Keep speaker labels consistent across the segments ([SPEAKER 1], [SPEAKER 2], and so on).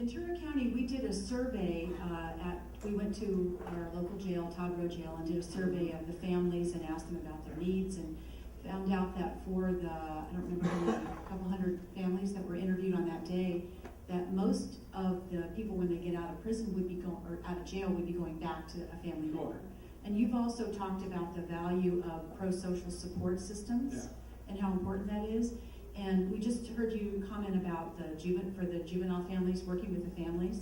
[SPEAKER 1] Ventura County, we did a survey we went to our local jail, Todd Road Jail, and did a survey of the families and asked them about their needs, and found out that for the, I don't remember how many, a couple hundred families that were interviewed on that day, that most of the people when they get out of prison would be going, or out of jail would be going back to a family member. And you've also talked about the value of pro-social support systems and how important that is. And we just heard you comment about the juvenile families, working with the families.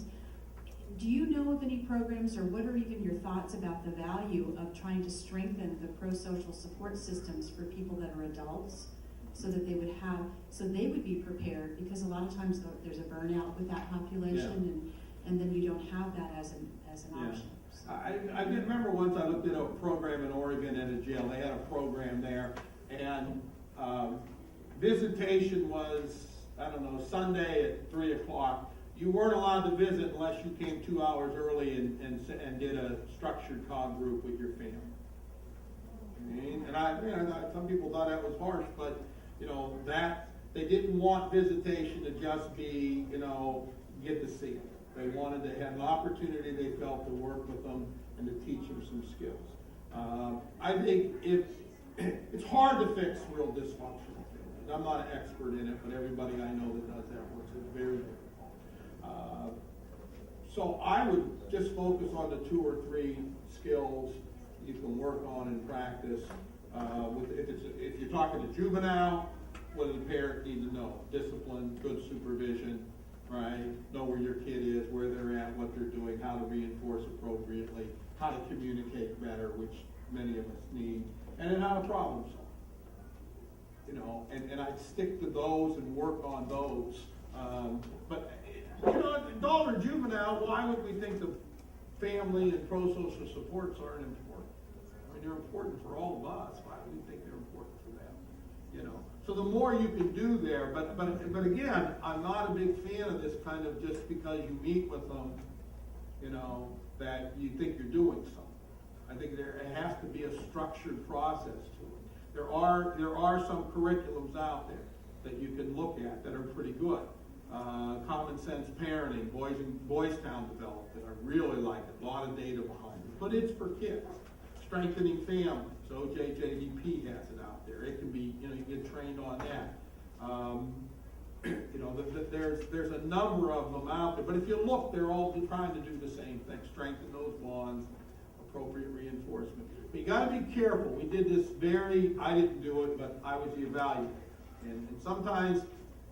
[SPEAKER 1] Do you know of any programs, or what are even your thoughts about the value of trying to strengthen the pro-social support systems for people that are adults, so that they would be prepared? Because a lot of times there's a burnout with that population, and then you don't have that as an option. So.
[SPEAKER 2] I remember once I looked at a program in Oregon at a jail. They had a program there, and visitation was, I don't know, Sunday at 3 o'clock. You weren't allowed to visit unless you came 2 hours early and did a structured COG group with your family. And some people thought that was harsh, but that they didn't want visitation to just be, get to see them. They wanted to have an opportunity, they felt, to work with them and to teach them some skills. I think it's hard to fix real dysfunctional families. I'm not an expert in it, but everybody I know that does that works. It's very difficult. So I would just focus on the 2 or 3 skills you can work on and practice. If you're talking to juvenile, what does the parent need to know? Discipline, good supervision, right? Know where your kid is, where they're at, what they're doing, how to reinforce appropriately, how to communicate better, which many of us need, and then how to problem solve. And I'd stick to those and work on those. But Dowler juvenile, why would we think the family and pro-social supports aren't important? I mean, they're important for all of us. Why would we think they're important for them? So the more you can do there, but again, I'm not a big fan of this kind of just because you meet with them, that you think you're doing something. I think there has to be a structured process to it. There are some curriculums out there that you can look at that are pretty good. Common sense parenting, Boys Town developed it. I really like it. A lot of data behind it. But it's for kids. Strengthening families. OJJDP has it out there. It can be, you get trained on that. There's a number of them out there. But if you look, they're all trying to do the same thing. Strengthen those bonds, appropriate reinforcement. But you got to be careful. We did this I didn't do it, but I was the evaluator. And sometimes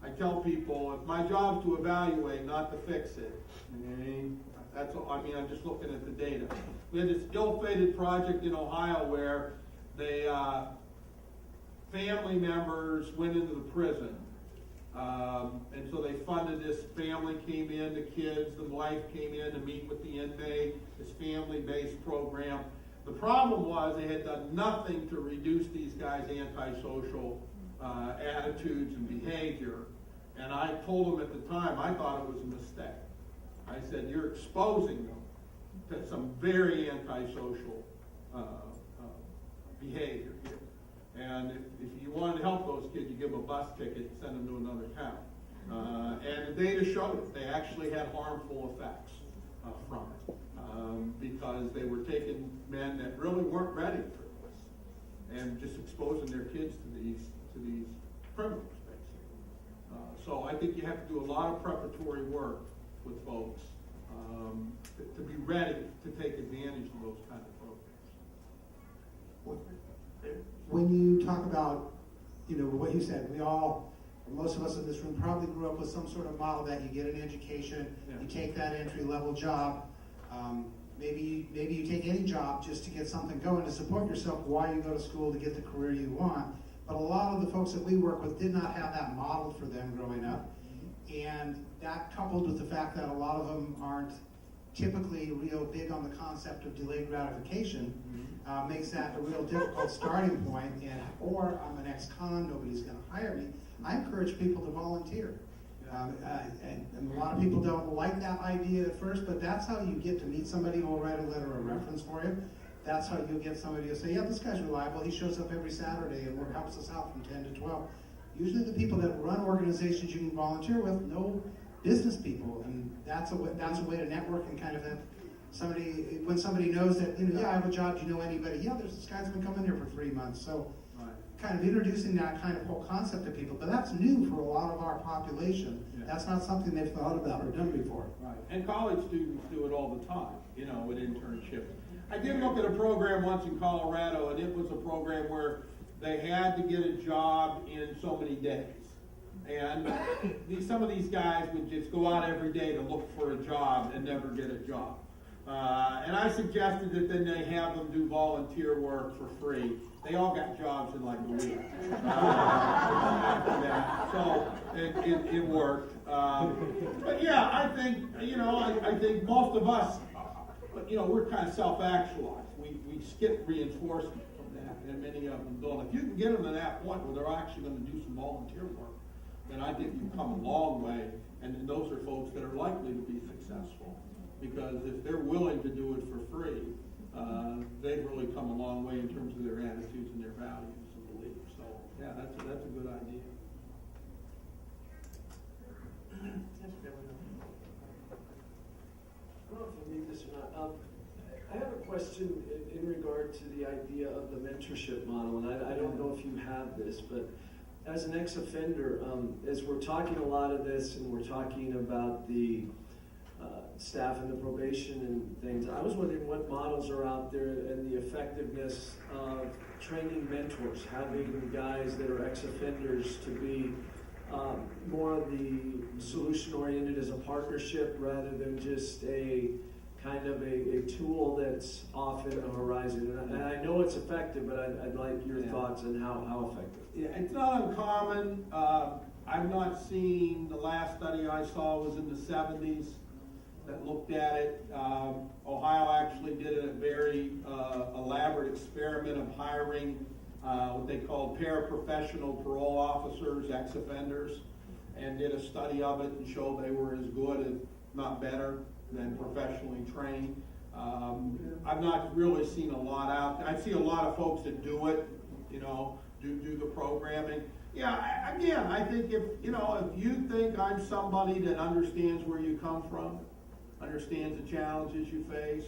[SPEAKER 2] I tell people, it's my job to evaluate, not to fix it. That's all. I'm just looking at the data. We had this ill-fated project in Ohio where family members went into the prison. And so they funded this. Family came in, the kids, the wife came in to meet with the inmate, this family-based program. The problem was they had done nothing to reduce these guys' antisocial attitudes and behavior. And I told them at the time, I thought it was a mistake. I said, you're exposing them to some very antisocial behavior here. And if you wanted to help those kids, you give them a bus ticket and send them to another town. And the data showed it. They actually had harmful effects from it because they were taking men that really weren't ready for this and just exposing their kids to these criminals. So I think you have to do a lot of preparatory work with folks to be ready to take advantage of those kind of programs.
[SPEAKER 3] When you talk about, what you said, most of us in this room probably grew up with some sort of model that you get an education, you take that entry-level job, maybe you take any job just to get something going to support yourself while you go to school to get the career you want. But a lot of the folks that we work with did not have that modeled for them growing up. And that, coupled with the fact that a lot of them aren't typically real big on the concept of delayed gratification, makes that a real difficult starting point. Or I'm an ex-con, nobody's going to hire me. I encourage people to volunteer. And a lot of people don't like that idea at first, but that's how you get to meet somebody who will write a letter of reference for you. That's how you'll get somebody to say, yeah, this guy's reliable. He shows up every Saturday and helps us out from 10 to 12. Usually the people that run organizations you can volunteer with know business people, and that's a way to network and kind of have somebody, when somebody knows that, yeah, I have a job, do you know anybody? Yeah, there's this guy's been coming here for 3 months, so
[SPEAKER 2] Right.
[SPEAKER 3] kind of introducing that kind of whole concept to people, but that's new for a lot of our population.
[SPEAKER 2] Yeah.
[SPEAKER 3] That's not something they've thought about or done before.
[SPEAKER 2] Right, and college students do it all the time, with internships. I did look at a program once in Colorado, and it was a program where they had to get a job in so many days. And some of these guys would just go out every day to look for a job and never get a job. And I suggested that then they have them do volunteer work for free. They all got jobs in like a week after that. So it worked. But yeah, I think, I think most of us, we're kind of self-actualized. We skip reinforcement from that, and many of them don't. If you can get them to that point where they're actually going to do some volunteer work, then I think you've come a long way, and those are folks that are likely to be successful. Because if they're willing to do it for free, they've really come a long way in terms of their attitudes and their values and beliefs. So, yeah, that's a good idea.
[SPEAKER 4] I don't know if you need this or not. I have a question in regard to the idea of the mentorship model, and I don't know if you have this, but as an ex-offender, as we're talking a lot of this, and we're talking about the staff and the probation and things, I was wondering what models are out there and the effectiveness of training mentors, having guys that are ex-offenders to be more of the solution-oriented as a partnership rather than just a kind of a tool that's off in the horizon. And I know it's effective, but I'd like your thoughts on how effective.
[SPEAKER 2] Yeah, it's not uncommon. I've not seen, the last study I saw was in the 70s that looked at it. Ohio actually did a very elaborate experiment of hiring what they called paraprofessional parole officers, ex-offenders, and did a study of it and showed they were as good, if not better, than professionally trained. I've not really seen a lot out there. I see a lot of folks that do it, do the programming. Yeah, again, I think if you think I'm somebody that understands where you come from, understands the challenges you face,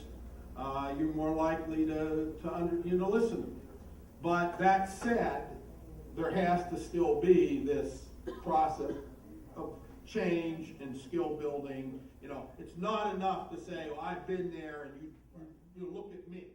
[SPEAKER 2] you're more likely to listen to me. But that said, there has to still be this process of change and skill building. It's not enough to say, "Well, I've been there, and you look at me."